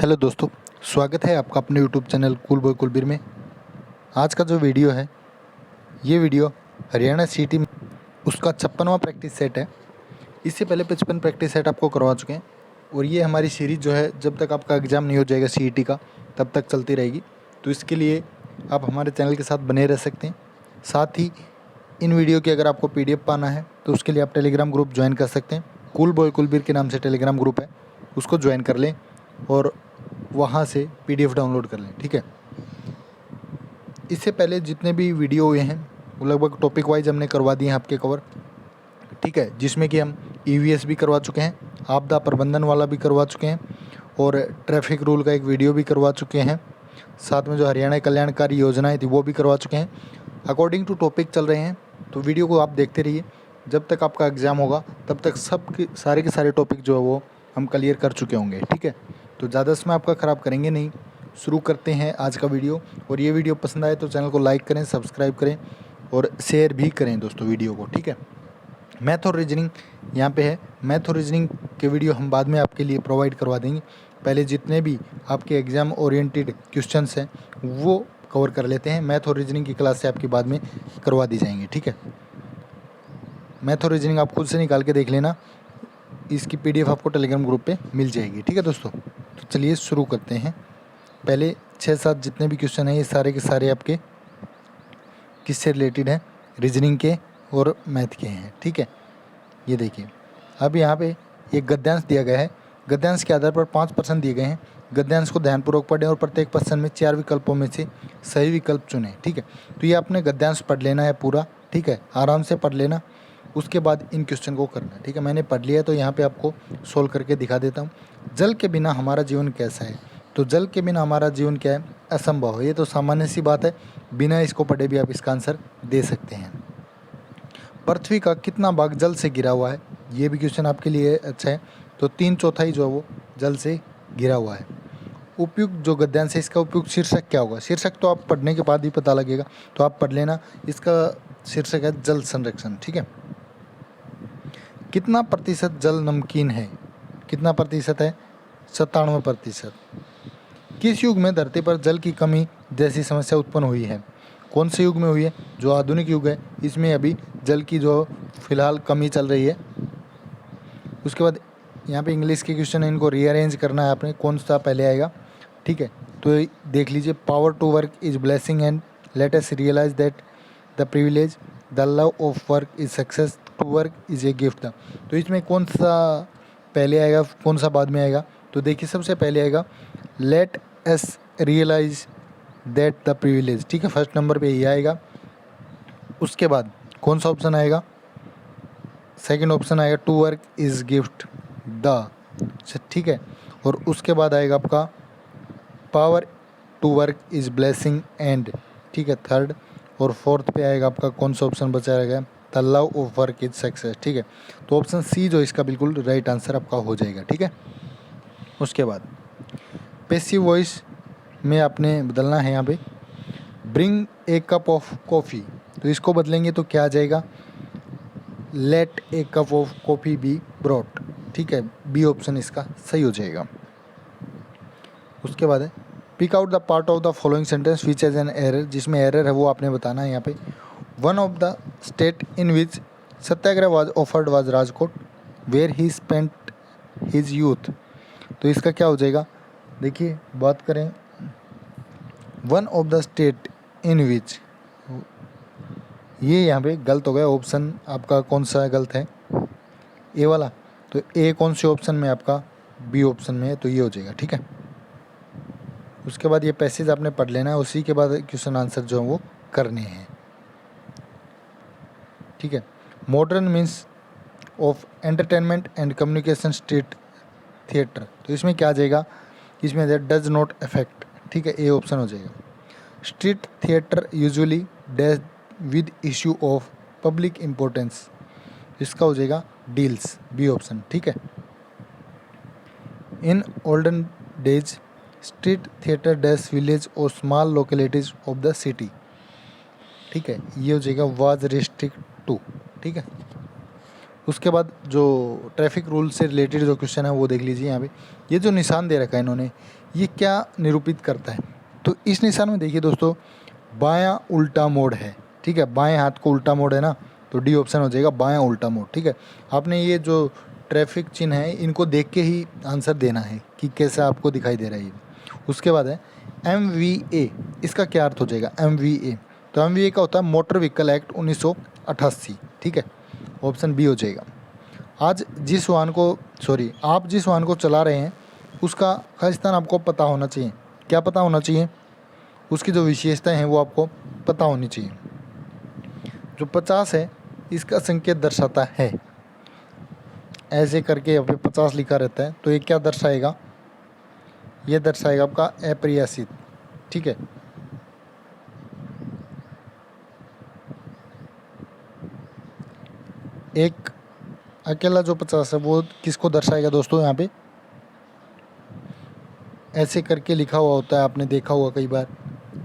Hello दोस्तों, स्वागत है आपका अपने YouTube channel cool boy Kulbir में। आज का जो वीडियो है, ये वीडियो हरियाणा सीटी में उसका 56वां प्रैक्टिस सेट है। इससे पहले 55 प्रैक्टिस सेट आपको करवा चुके हैं और ये हमारी सीरीज़ जो है जब तक आपका एग्ज़ाम नहीं हो जाएगा सीईटी का तब तक चलती रहेगी। तो इसके लिए आप हमारे चैनल के साथ बने रह सकते हैं। साथ ही इन वीडियो की अगर आपको PDF पाना है तो उसके लिए आप टेलीग्राम ग्रुप ज्वाइन कर सकते हैं। कूल बॉय कुलबीर के नाम से टेलीग्राम ग्रुप है, उसको ज्वाइन कर लें और वहाँ से PDF डाउनलोड कर लें। ठीक है, इससे पहले जितने भी वीडियो हुए हैं वो लगभग टॉपिक वाइज हमने करवा दिए हैं आपके कवर। ठीक है, जिसमें कि हम EVS भी करवा चुके हैं, आपदा प्रबंधन वाला भी करवा चुके हैं और ट्रैफिक रूल का एक वीडियो भी करवा चुके हैं। साथ में जो हरियाणा कल्याणकारी योजनाएं थी वो भी करवा चुके हैं। अकॉर्डिंग टू टॉपिक चल रहे हैं, तो वीडियो को आप देखते रहिए। जब तक आपका एग्ज़ाम होगा तब तक सारे के सारे टॉपिक जो है वो हम क्लियर कर चुके होंगे। ठीक है, तो ज़्यादा समय आपका ख़राब करेंगे नहीं, शुरू करते हैं आज का वीडियो। और ये वीडियो पसंद आए तो चैनल को लाइक करें, सब्सक्राइब करें और शेयर भी करें दोस्तों वीडियो को। ठीक है, मैथ और रीजनिंग यहाँ पे है। मैथ और रीजनिंग के वीडियो हम बाद में आपके लिए प्रोवाइड करवा देंगे। पहले जितने भी आपके एग्ज़ाम ओरिएंटेड क्वेश्चंस हैं वो कवर कर लेते हैं। मैथ और रीजनिंग की क्लास से आपकी बाद में करवा दी जाएंगी। ठीक है, मैथ और रीजनिंग आप खुद से निकाल के देख लेना, इसकी PDF आपको टेलीग्राम ग्रुप पे मिल जाएगी। ठीक है दोस्तों, तो चलिए शुरू करते हैं। पहले 6-7 जितने भी क्वेश्चन हैं ये सारे के सारे आपके किससे रिलेटेड हैं, रीजनिंग के और मैथ के हैं। ठीक है, ये देखिए, अब यहाँ पे एक गद्यांश दिया गया है। गद्यांश के आधार पर 5 प्रश्न दिए गए हैं। गद्यांश को ध्यानपूर्वक पढ़ें और प्रत्येक प्रश्न में 4 विकल्पों में से सही विकल्प चुनें। ठीक है, तो ये आपने गद्यांश पढ़ लेना है पूरा। ठीक है, आराम से पढ़ लेना, उसके बाद इन क्वेश्चन को करना है। ठीक है, मैंने पढ़ लिया है तो यहाँ पे आपको सोल्व करके दिखा देता हूँ। जल के बिना हमारा जीवन कैसा है? तो जल के बिना हमारा जीवन क्या है? असंभव है। ये तो सामान्य सी बात है, बिना इसको पढ़े भी आप इसका आंसर दे सकते हैं। पृथ्वी का कितना भाग जल से घिरा हुआ है? ये भी क्वेश्चन आपके लिए अच्छा है। तो 3/4 जो है वो जल से घिरा हुआ है। उपयुक्त जो गद्यांश है इसका उपयुक्त शीर्षक क्या होगा? शीर्षक तो आप पढ़ने के बाद ही पता लगेगा, तो आप पढ़ लेना। इसका शीर्षक है जल संरक्षण। ठीक है, कितना प्रतिशत जल नमकीन है? कितना प्रतिशत है? 97%। किस युग में धरती पर जल की कमी जैसी समस्या उत्पन्न हुई है? कौन से युग में हुई है? जो आधुनिक युग है इसमें अभी जल की जो फिलहाल कमी चल रही है। उसके बाद यहाँ पे इंग्लिश के क्वेश्चन है, इनको रीअरेंज करना है आपने, कौन सा पहले आएगा। ठीक है, तो देख लीजिए, power to work is blessing and let us realise that the privilege the love of work is success to work is a gift. तो इसमें कौन सा पहले आएगा, कौन सा बाद में आएगा? तो देखिए, सबसे पहले आएगा let us realise that the privilege. ठीक है, फर्स्ट नंबर पे ये आएगा। उसके बाद कौन सा ऑप्शन आएगा? सेकंड ऑप्शन आएगा to work is gift the. ठीक है, और उसके बाद आएगा आपका power to work is blessing and. ठीक है, थर्ड। और फोर्थ पे आएगा आपका कौन सा ऑप्शन बचा रहेगा? The love of work is success. ठीक है, तो ऑप्शन सी जो इसका बिल्कुल राइट आंसर आपका हो जाएगा। ठीक है, उसके बाद पैसिव वॉइस में आपने बदलना है यहाँ पे, bring a cup of coffee. तो इसको बदलेंगे तो क्या आ जाएगा? Let a cup of coffee be brought. ठीक है, बी ऑप्शन इसका सही हो जाएगा। उसके बाद है pick out the part of the following sentence which has an error. जिसमें एरर है वो आपने बताना है यहाँ पे। One of the state in which satyagraha was offered was Rajkot where he spent his youth. तो इसका क्या हो जाएगा? देखिए, बात करें one of the state in which, ये यहाँ पे गलत हो गया। ऑप्शन आपका कौन सा गलत है? ए वाला। तो ए कौन से ऑप्शन में? आपका बी ऑप्शन में है, तो ये हो जाएगा। ठीक है, उसके बाद ये पैसेज आपने पढ़ लेना है, उसी के बाद क्वेश्चन आंसर जो है वो करने हैं। ठीक है, modern means of entertainment and communication street theatre. तो इसमें क्या आ जाएगा? इसमें डज नॉट अफेक्ट। ठीक है, ए ऑप्शन हो जाएगा। Street theatre usually dash with issue of public importance. इसका हो जाएगा डील्स, बी ऑप्शन। ठीक है, in olden days street theatre dash village और small localities of the city. ठीक है, ये हो जाएगा वाज रिस्ट्रिक्ट टू। ठीक है, उसके बाद जो ट्रैफिक रूल से रिलेटेड जो क्वेश्चन है वो देख लीजिए। यहाँ पे ये जो निशान दे रखा है इन्होंने, ये क्या निरूपित करता है? तो इस निशान में देखिए दोस्तों, बायां उल्टा मोड़ है, ठीक है, बाएं हाथ को उल्टा मोड़ है ना, तो डी ऑप्शन हो जाएगा बायां उल्टा मोड़, ठीक है। आपने ये जो ट्रैफिक चिन्ह है इनको देख के ही आंसर देना है कि कैसा आपको दिखाई दे रहा है ये। उसके बाद है MVA, इसका क्या अर्थ हो जाएगा MVA? तो MVA का होता है मोटर व्हीकल एक्ट 1988, ठीक है, ऑप्शन बी हो जाएगा। आप जिस वाहन को चला रहे हैं उसका खालिस्तान आपको पता होना चाहिए। क्या पता होना चाहिए? उसकी जो विशेषताएं हैं वो आपको पता होनी चाहिए। जो 50 है इसका संकेत दर्शाता है, ऐसे करके यहाँ पे 50 लिखा रहता है, तो ये क्या दर्शाएगा? ये दर्शाएगा आपका अप्रत्याशित, ठीक है। एक अकेला जो 50 है वो किसको दर्शाएगा दोस्तों? यहाँ पे ऐसे करके लिखा हुआ होता है, आपने देखा हुआ कई बार,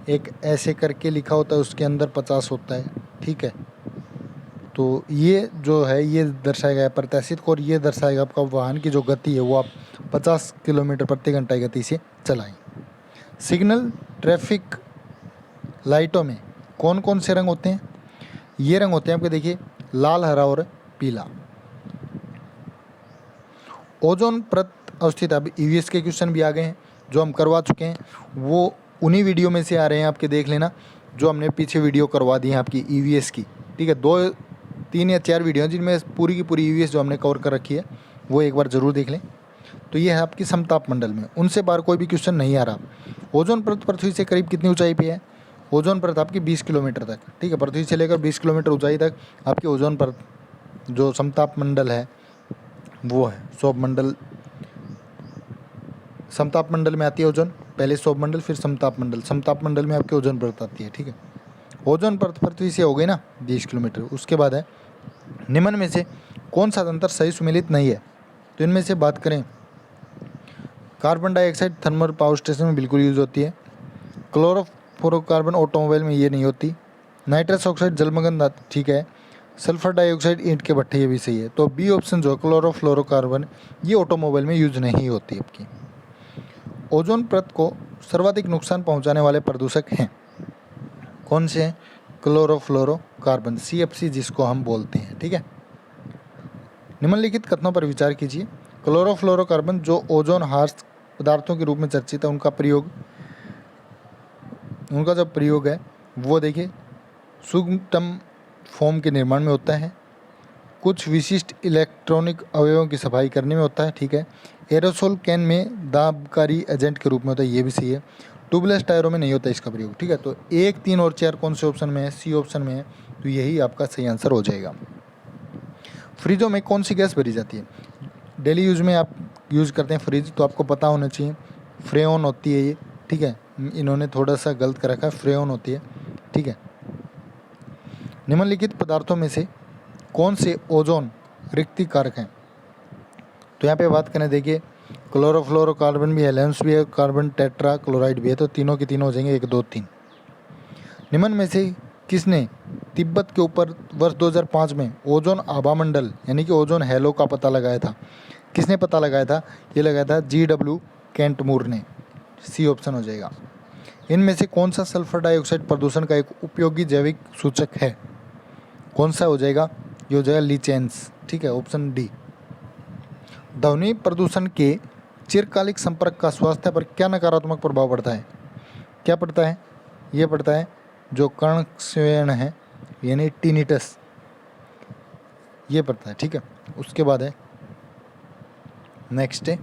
एक ऐसे करके लिखा होता है, उसके अंदर 50 होता है, ठीक है। तो ये जो है ये दर्शाएगा अप्रत्याशित को, और ये दर्शाएगा आपका वाहन की जो गति है वो आप 50 किलोमीटर प्रति घंटा की गति से चलाएं। सिग्नल ट्रैफिक लाइटों में कौन कौन से रंग होते हैं? ये रंग होते हैं आपके, देखिए, लाल, हरा और पीला। ओजोन परत अवस्थित, अब EVS के क्वेश्चन भी आ गए हैं जो हम करवा चुके हैं, वो उन्हीं वीडियो में से आ रहे हैं, आपके देख लेना, जो हमने पीछे वीडियो करवा दी है आपकी EVS की, ठीक है। 2, 3 या 4 वीडियो हैं जिनमें पूरी की पूरी EVS जो हमने कवर कर रखी है वो एक बार ज़रूर देख लें। तो ये है आपकी समताप मंडल में, उनसे बाहर कोई भी क्वेश्चन नहीं आ रहा। ओजोन परत पृथ्वी से करीब कितनी ऊंचाई पे है? ओजोन परत आपकी 20 किलोमीटर तक, ठीक है, पृथ्वी से लेकर 20 किलोमीटर ऊंचाई तक आपकी ओजोन परत जो समताप मंडल है वो है। सौभ मंडल, समताप मंडल में आती है ओजोन, पहले सौभ मंडल फिर समताप मंडल, समताप मंडल में आपकी ओजोन परत आती है, ठीक है। ओजोन परत पृथ्वी से हो गई ना 20 किलोमीटर। उसके बाद है निम्न में से कौन सा तंत्र सही सुमेलित नहीं है? तो इनमें से बात करें, carbon dioxide thermal power station में बिल्कुल यूज़ होती है, क्लोरोफ्लोरोकार्बन ऑटोमोबाइल में ये नहीं होती, नाइट्रस ऑक्साइड जलमग्न, ठीक है, सल्फर डाइऑक्साइड ईंट के भट्ठे, ये भी सही है। तो बी ऑप्शन जो है क्लोरोफ्लोरोकार्बन, ये ऑटोमोबाइल में यूज नहीं होती आपकी। ओजोन परत को सर्वाधिक नुकसान पहुंचाने वाले प्रदूषक हैं कौन से हैं? क्लोरोफ्लोरोकार्बन, CFC जिसको हम बोलते हैं, ठीक है। निम्नलिखित कथनों पर विचार कीजिए। क्लोरोफ्लोरोकार्बन जो ओजोन हार्स पदार्थों के रूप में चर्चित है, उनका जो प्रयोग है वो देखिए सूक्ष्मतम फोम के निर्माण में होता है, कुछ विशिष्ट इलेक्ट्रॉनिक अवयवों की सफाई करने में होता है, ठीक है। एरोसोल कैन में दाबकारी एजेंट के रूप में होता है, ये भी सही है। ट्यूबलेस टायरों में नहीं होता इसका प्रयोग, ठीक है। तो 1, 3 और 4 कौन से ऑप्शन में है? सी ऑप्शन में है, तो यही आपका सही आंसर हो जाएगा। फ्रिजों में कौन सी गैस भरी जाती है? डेली यूज में आप यूज़ करते हैं फ्रिज, तो आपको पता होना चाहिए, फ्रेओन होती है ये, ठीक है। इन्होंने थोड़ा सा गलत कर रखा है, फ्रेओन होती है, ठीक है। निम्नलिखित पदार्थों में से कौन से ओजोन रिक्ति कारक हैं? तो यहाँ पे बात करें, देखिए, क्लोरोफ्लोरोकार्बन भी है, लेंस भी है, कार्बन टेट्रा क्लोराइड भी है, तो तीनों के तीनों हो जाएंगे 1, 2, 3। निम्न में से किसने तिब्बत के ऊपर वर्ष 2005 में ओजोन आभामंडल यानी कि ओजोन हैलो का पता लगाया था? किसने पता लगाया था? ये लगाया था GW केंटमूर ने, सी ऑप्शन हो जाएगा। इनमें से कौन सा सल्फर डाइऑक्साइड प्रदूषण का एक उपयोगी जैविक सूचक है? कौन सा हो जाएगा? ये हो जाएगा लीचेंस, ठीक है, ऑप्शन डी। ध्वनि प्रदूषण के चिरकालिक संपर्क का स्वास्थ्य पर क्या नकारात्मक प्रभाव पड़ता है? क्या पड़ता है? ये पड़ता है जो कर्णस्वेन है यानी टिनिटस, ये पड़ता है, ठीक है। उसके बाद है नेक्स्ट है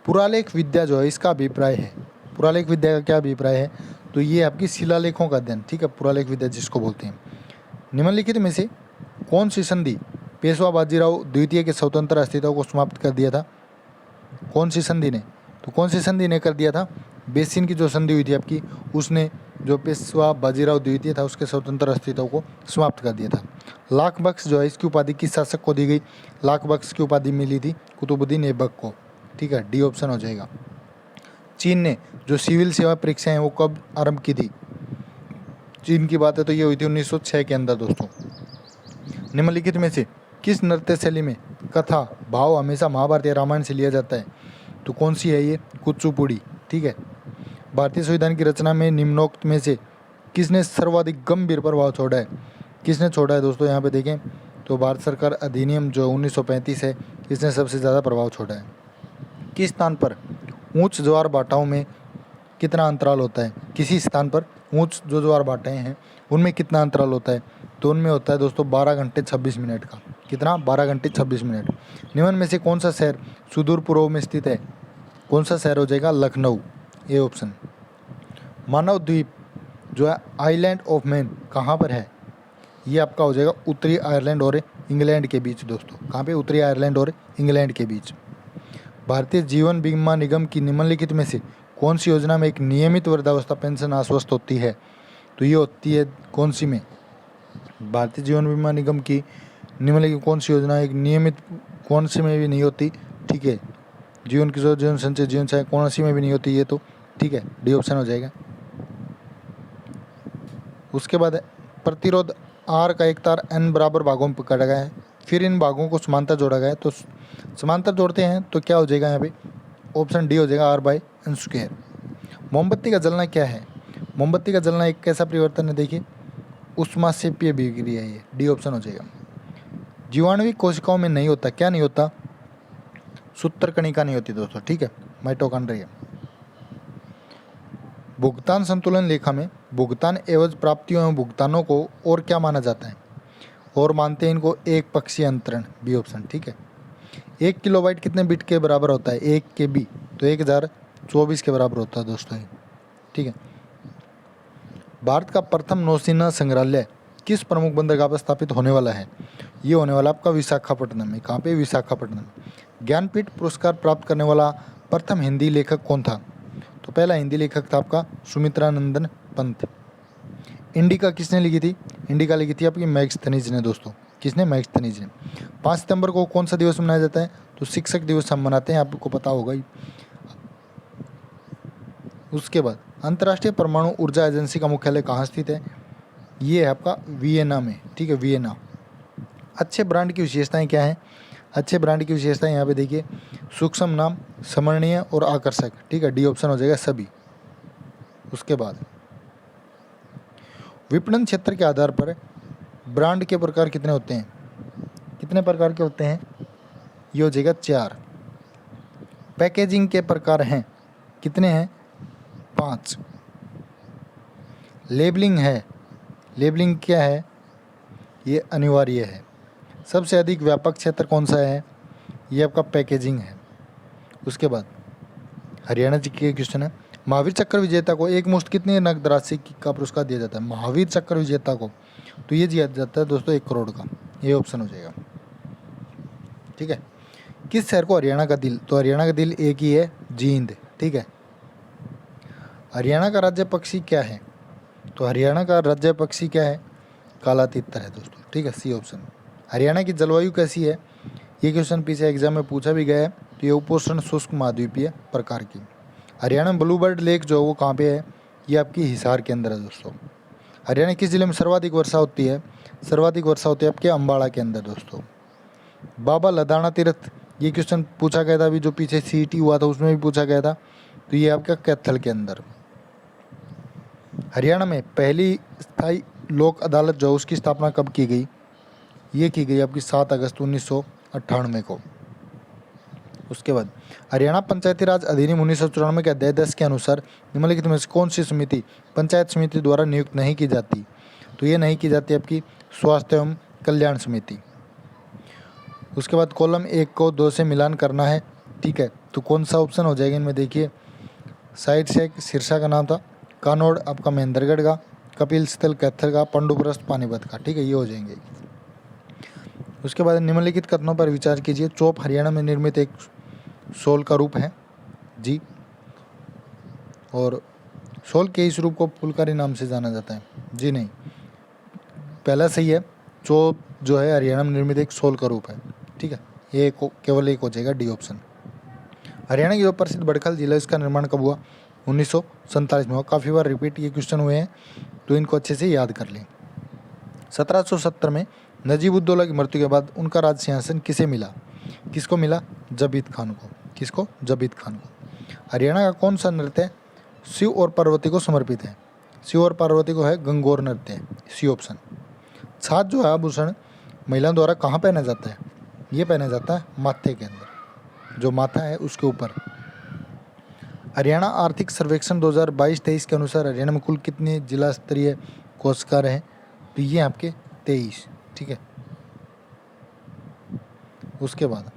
पुरालेख विद्या जो है इसका अभिप्राय है। पुरालेख विद्या का क्या अभिप्राय है? तो ये आपकी शिलालेखों का अध्ययन, ठीक है, पुरालेख विद्या जिसको बोलते हैं। निम्नलिखित में से कौन सी संधि पेशवा बाजीराव द्वितीय के स्वतंत्र अस्तित्व को समाप्त कर दिया था? कौन सी संधि ने? तो कौन सी संधि ने कर दिया था? बेसिन की जो संधि हुई थी आपकी, उसने जो पेशवा बाजीराव द्वितीय था उसके स्वतंत्र अस्तित्व को समाप्त कर दिया था। लाख बख्श जो है इसकी उपाधि किस शासक को दी गई? लाख बख्श की उपाधि मिली थी कुतुबुद्दीन ऐबक को, ठीक है, डी ऑप्शन हो जाएगा। चीन ने जो सिविल सेवा परीक्षाएं वो कब आरंभ की थी? चीन की बात है तो ये हुई थी 1906 के अंदर दोस्तों। निम्नलिखित में से किस नृत्य शैली में कथा भाव हमेशा महाभारत या रामायण से लिया जाता है? तो कौन सी है ये? कुचिपुड़ी, ठीक है। भारतीय संविधान की रचना में निम्नोक्त में से किसने सर्वाधिक गंभीर प्रभाव छोड़ा है? किसने छोड़ा है दोस्तों? यहाँ पे देखें तो भारत सरकार अधिनियम जो 1935 है, इसने सबसे ज़्यादा प्रभाव छोड़ा है। किस स्थान पर ऊंच ज्वार भाटाओं में कितना अंतराल होता है? किसी स्थान पर ऊंच जो ज्वार भाटाएँ हैं उनमें कितना अंतराल होता है? तो उनमें होता है दोस्तों 12 घंटे 26 मिनट का। कितना? 12 घंटे 26 मिनट। निम्न में से कौन सा शहर सुदूर पूर्व में स्थित है? कौन सा शहर हो जाएगा? लखनऊ, ये ऑप्शन। मानव द्वीप जो है आइलैंड ऑफ मैन कहाँ पर है? ये आपका हो जाएगा उत्तरी आयरलैंड और इंग्लैंड के बीच दोस्तों। कहाँ पे? उत्तरी आयरलैंड और इंग्लैंड के बीच। भारतीय जीवन बीमा निगम की निम्नलिखित में से कौन सी योजना में एक नियमित वृद्धावस्था पेंशन आश्वस्त होती है? तो ये होती है कौन सी में? भारतीय जीवन बीमा निगम की निम्नलिखित कौन सी योजना एक नियमित, कौन सी में भी नहीं होती, ठीक है। जीवन किशोर, जीवन संचय, जीवन सहायक, कौन सी में भी नहीं होती ये तो, ठीक है, डी ऑप्शन हो जाएगा। उसके बाद प्रतिरोध आर का एक तार n बराबर भागों में काटा गया है, फिर इन भागों को समांतर जोड़ा गया है। तो समांतर जोड़ते हैं तो क्या हो जाएगा यहाँ पे? ऑप्शन डी हो जाएगा r/n²। मोमबत्ती का जलना क्या है? मोमबत्ती का जलना एक कैसा परिवर्तन है? देखिए ऊष्माक्षेपीय अभिक्रिया है, ये डी ऑप्शन हो जाएगा। जीवाणुविक कोशिकाओं में नहीं होता, क्या नहीं होता? सूत्रकणिका नहीं होती दोस्तों, ठीक है, माइटोकॉन्ड्रिया। भुगतान संतुलन लेखा में भुगतान एवज प्राप्तियों एवं भुगतानों को और क्या माना जाता है? और मानते हैं इनको एक पक्षीय अंतरण, बी ऑप्शन, ठीक है। 1 किलोबाइट कितने बिट के बराबर होता है? 1 KB तो 1024 के बराबर होता है दोस्तों ये, ठीक है। भारत का प्रथम नौसेना संग्रहालय किस प्रमुख बंदरगाह पर स्थापित होने वाला है? ये होने वाला आपका विशाखापट्टनम में। कहाँ पे? विशाखापट्टनम। ज्ञानपीठ पुरस्कार प्राप्त करने वाला प्रथम हिंदी लेखक कौन था? तो पहला हिंदी लेखक था आपका सुमित्रानंदन पंत। इंडिका किसने लिखी थी? इंडिका लिखी थी आपकी मैक्सथनीज ने दोस्तों। किसने? मैक्सथनीज ने। 5 सितंबर को कौन सा दिवस मनाया जाता है? तो शिक्षक दिवस हम मनाते हैं, आपको पता होगा ही। उसके बाद अंतर्राष्ट्रीय परमाणु ऊर्जा एजेंसी का मुख्यालय कहाँ स्थित है? ये है आपका वियना में, ठीक है, वियना। अच्छे ब्रांड की विशेषताएं क्या हैं? अच्छे ब्रांड की विशेषताएं यहाँ पे देखिए, सूक्ष्म नाम, स्मरणीय और आकर्षक, ठीक है, डी ऑप्शन हो जाएगा सभी। उसके बाद विपणन क्षेत्र के आधार पर ब्रांड के प्रकार कितने होते हैं? कितने प्रकार के होते हैं? ये हो जाएगा 4। पैकेजिंग के प्रकार हैं, कितने हैं? 5। लेबलिंग है, लेबलिंग क्या है? ये अनिवार्य है। सबसे अधिक व्यापक क्षेत्र कौन सा है? ये आपका पैकेजिंग है। उसके बाद हरियाणा जी के क्वेश्चन है, महावीर चक्र विजेता को एक मुश्त कितनी नकद राशि का पुरस्कार दिया जाता है? महावीर चक्र विजेता को तो ये दिया जाता है दोस्तों 1 करोड़ का, ये ऑप्शन हो जाएगा, ठीक है। किस शहर को हरियाणा का दिल? तो हरियाणा का दिल एक ही है, जींद, ठीक है। हरियाणा का राज्य पक्षी क्या है? तो हरियाणा का राज्य पक्षी क्या है? काला तितर है दोस्तों, ठीक है, सी ऑप्शन। हरियाणा की जलवायु कैसी है? ये क्वेश्चन पीछे एग्जाम में पूछा भी गया है, तो ये उपोष्ण शुष्क महाद्वीपीय प्रकार की। हरियाणा में ब्लूबर्ड लेक जो है वो कहाँ पे है? ये आपकी हिसार के अंदर है दोस्तों। हरियाणा किस जिले में सर्वाधिक वर्षा होती है? सर्वाधिक वर्षा होती है आपके अम्बाड़ा के अंदर दोस्तों। बाबा लदाना तीर्थ, ये क्वेश्चन पूछा गया था अभी जो पीछे CET हुआ था उसमें भी पूछा गया था, तो ये आपका कैथल के अंदर। हरियाणा में पहली स्थायी लोक अदालत जो उसकी स्थापना कब की गई? ये की गई आपकी 7 अगस्त 1998 को। उसके बाद हरियाणा पंचायती राज अधिनियम 1994 के अध्याय 10 के अनुसार निम्नलिखित में से कौन सी समिति पंचायत समिति द्वारा नियुक्त नहीं की जाती? तो ये नहीं की जाती आपकी स्वास्थ्य एवं कल्याण समिति। उसके बाद कॉलम 1 को 2 से मिलान करना है, ठीक है, तो कौन सा ऑप्शन हो जाएगा इनमें? देखिए साइड से एक सिरसा का नाम था, कानौड़ आपका महेंद्रगढ़ का, कपिल स्थल कैथल का, पंडुप्रस्थ पानीपत का, ठीक है, ये हो जाएंगे। उसके बाद निम्नलिखित कथनों पर विचार कीजिए। चोप हरियाणा में निर्मित एक शॉल का रूप है जी, और शॉल के इस रूप को फुलकारी नाम से जाना जाता है जी। नहीं, पहला सही है, चोप जो है हरियाणा में निर्मित एक शॉल का रूप है, ठीक है, ये केवल एक हो जाएगा, डी ऑप्शन। हरियाणा की जो प्रसिद्ध बड़खल जिला इसका निर्माण कब हुआ? 1947 में हुआ। काफ़ी बार रिपीट ये क्वेश्चन हुए हैं, तो इनको अच्छे से याद कर लें। 1770 में नजीब-उद-दौला की मृत्यु के बाद उनका राज सिंहासन किसे मिला? किसको मिला? जबीत खान को। किसको? जबीत खान को। हरियाणा का कौन सा नृत्य शिव और पार्वती को समर्पित है? शिव और पार्वती को है गंगोर नृत्य, सी ऑप्शन। छाछ जो है आभूषण महिलाओं द्वारा कहाँ पहना जाता है? ये पहना जाता है माथे के अंदर, जो माथा है उसके ऊपर। हरियाणा आर्थिक सर्वेक्षण 2022-23 के अनुसार हरियाणा में कुल कितने जिला स्तरीय कोषागार हैं? तो ये आपके 23, ठीक है। उसके बाद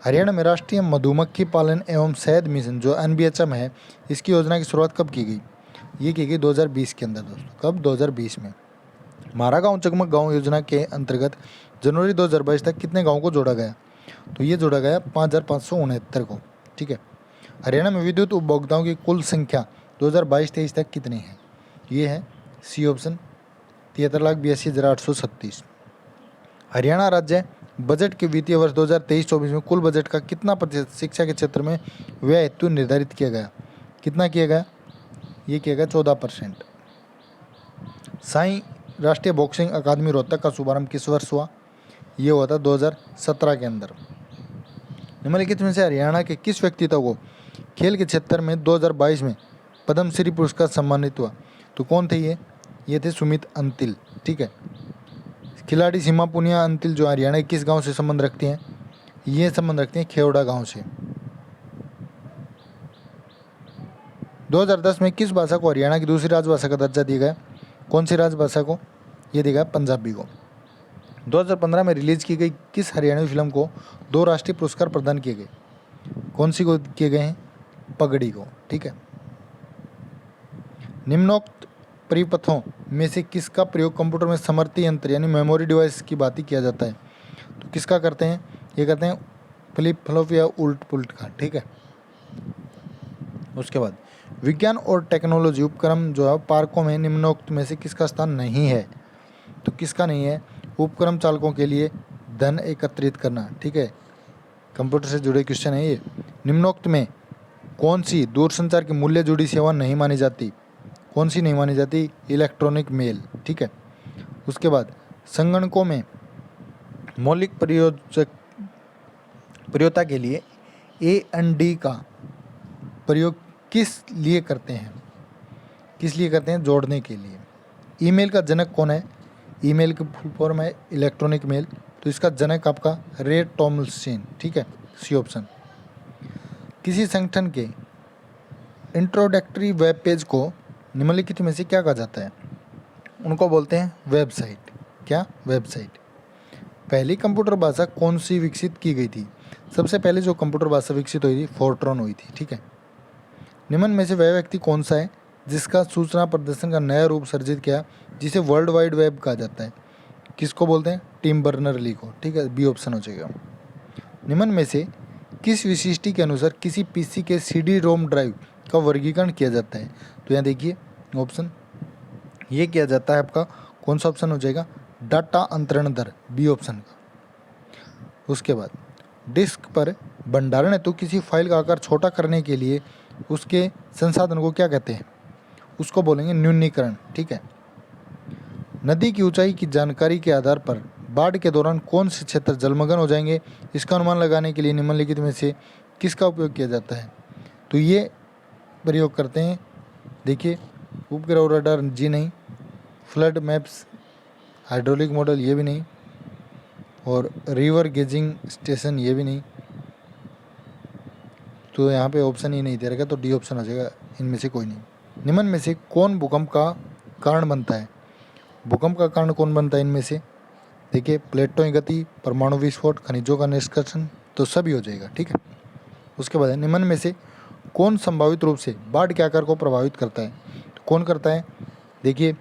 हरियाणा में राष्ट्रीय मधुमक्खी पालन एवं शहद मिशन जो NBHM है, इसकी योजना की शुरुआत कब की गई? ये की गई 2020 के अंदर दोस्तों। कब? 2020 में। हमारा गांव जगमग गांव योजना के अंतर्गत जनवरी 2022 तक कितने गांवों को जोड़ा गया? तो ये जोड़ा गया 5569 को, ठीक है। हरियाणा में विद्युत उपभोक्ताओं की कुल संख्या 2022-23 तक कितनी है? ये है सी ऑप्शन 73,82,836। हरियाणा राज्य बजट के वित्तीय वर्ष 2023-24 में कुल बजट का कितना प्रतिशत शिक्षा के क्षेत्र में व्यय हेतु निर्धारित किया गया? कितना किया गया? ये किया गया 14%। साई राष्ट्रीय बॉक्सिंग अकादमी रोहतक का शुभारंभ किस वर्ष हुआ? ये हुआ था 2017 के अंदर। निम्नलिखित में से हरियाणा के किस व्यक्तित्व को खेल के क्षेत्र में 2022 में पद्मश्री पुरस्कार सम्मानित हुआ? तो कौन थे ये? ये थे सुमित अंतिल, ठीक है। खिलाड़ी सीमा पुनिया अंतिल जो हरियाणा के किस गांव से संबंध रखती हैं? ये संबंध रखते हैं खेवड़ा गांव से। 2010 में किस भाषा को हरियाणा की दूसरी राजभाषा का दर्जा दिया गया? कौन सी राजभाषा को? ये दिया गया पंजाबी को। 2015 में रिलीज की गई किस हरियाणवी फिल्म को 2 राष्ट्रीय पुरस्कार प्रदान किए गए? कौन सी को किए गए हैं? पगड़ी को, ठीक है। निम्नोक्त परिपथों में से किसका प्रयोग कंप्यूटर में समर्थी यंत्र यानी मेमोरी डिवाइस की बात किया जाता है? तो किसका करते हैं? ये करते हैं फ्लिप फ्लॉप या उल्ट पुल्ट का, ठीक है। उसके बाद विज्ञान और टेक्नोलॉजी उपक्रम जो है पार्कों में निम्नोक्त में से किसका स्थान नहीं है? तो किसका नहीं है? उपक्रम चालकों के लिए धन एकत्रित करना, ठीक है। कंप्यूटर से जुड़े क्वेश्चन है ये। निम्नोक्त में कौन सी दूरसंचार की मूल्य जुड़ी सेवा नहीं मानी जाती? कौन सी नहीं मानी जाती? इलेक्ट्रॉनिक मेल, ठीक है। उसके बाद संगणकों में मौलिक प्रयोजकता के लिए AND का प्रयोग किस लिए करते हैं? किस लिए करते हैं? जोड़ने के लिए। ईमेल का जनक कौन है? ईमेल की फुल फॉर्म है इलेक्ट्रॉनिक मेल, तो इसका जनक आपका रे टॉमलिंसन, ठीक है, सी ऑप्शन। किसी संगठन के इंट्रोडक्टरी वेब पेज को निम्नलिखित में से क्या कहा जाता है? उनको बोलते हैं वेबसाइट। क्या? वेबसाइट। पहली कंप्यूटर भाषा कौन सी विकसित की गई थी? सबसे पहले जो कंप्यूटर भाषा विकसित हुई थी फोर्ट्रॉन हुई थी, ठीक है। निम्न में से वह व्यक्ति कौन सा है जिसका सूचना प्रदर्शन का नया रूप सर्जित किया जिसे वर्ल्ड वाइड वेब कहा जाता है? किसको बोलते हैं? टिम बर्नर-ली को, ठीक है, बी ऑप्शन हो जाएगा। निम्न में से किस विशिष्टि के अनुसार किसी PC के CD-ROM ड्राइव का वर्गीकरण किया जाता है? तो यहाँ देखिए ऑप्शन ये किया जाता है आपका कौन सा ऑप्शन हो जाएगा? डाटा अंतरण दर, बी ऑप्शन का। उसके बाद डिस्क पर भंडारण हेतु किसी फाइल का आकार छोटा करने के लिए उसके संसाधन को क्या कहते हैं? उसको बोलेंगे न्यूनीकरण, ठीक है। नदी की ऊंचाई की जानकारी के आधार पर बाढ़ के दौरान कौन से क्षेत्र जलमग्न हो जाएंगे? इसका अनुमान लगाने के लिए निम्नलिखित में से किसका उपयोग किया जाता है? तो ये प्रयोग करते हैं, देखिए उपग्रह रडार जी नहीं, फ्लड मैप्स, हाइड्रोलिक मॉडल ये भी नहीं, और रिवर गेजिंग स्टेशन ये भी नहीं। तो यहाँ पे ऑप्शन ही नहीं दे रखा, तो डी ऑप्शन हो जाएगा, इनमें से कोई नहीं। निम्न में से कौन भूकंप का कारण बनता है? भूकंप का कारण कौन बनता है इनमें से? देखिए प्लेटों की गति, परमाणु विस्फोट, खनिजों का निष्कर्षण, तो सभी हो जाएगा, ठीक है। उसके बाद निम्न में से कौन संभावित रूप से बाढ़ के आकार को प्रभावित करता है? तो कौन करता है? देखिए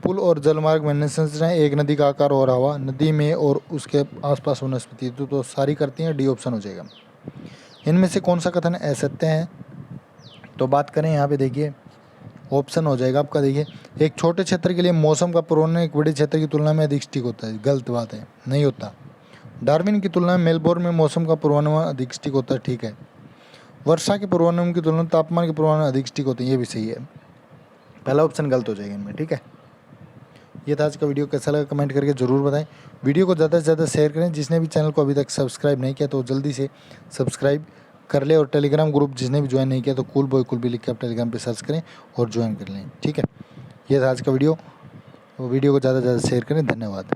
पुल और जलमार्ग में संरचनाएं, एक नदी का आकार और हवा, नदी में और उसके आसपास वनस्पति, तो सारी करती हैं, डी ऑप्शन हो जाएगा। इनमें से कौन सा कथन असत्य है? तो बात करें यहाँ पे देखिए ऑप्शन हो जाएगा आपका, देखिए एक छोटे क्षेत्र के लिए मौसम का पूर्वानुमान एक बड़े क्षेत्र की तुलना में अधिक सटीक होता है। गलत बात है, नहीं होता। डार्विन की तुलना में मेलबोर्न में मौसम का पूर्वानुमान अधिक सटीक होता है, ठीक है। वर्षा के पूर्वानुमान की तुलना में तापमान के पूर्वानुमान अधिक सटीक होते हैं, ये भी सही है। पहला ऑप्शन गलत हो जाएगा इनमें, ठीक है। ये था आज का वीडियो, कैसा लगा कमेंट करके ज़रूर बताएं। वीडियो को ज़्यादा से ज़्यादा शेयर करें। जिसने भी चैनल को अभी तक सब्सक्राइब नहीं किया तो जल्दी से सब्सक्राइब कर ले, और टेलीग्राम ग्रुप जिसने भी ज्वाइन नहीं किया तो कूल बॉय कुल भी लिख के आप टेलीग्राम पे सर्च करें और ज्वाइन कर लें। ठीक है, ये था आज का वीडियो। वीडियो को ज़्यादा से ज़्यादा शेयर करें। धन्यवाद।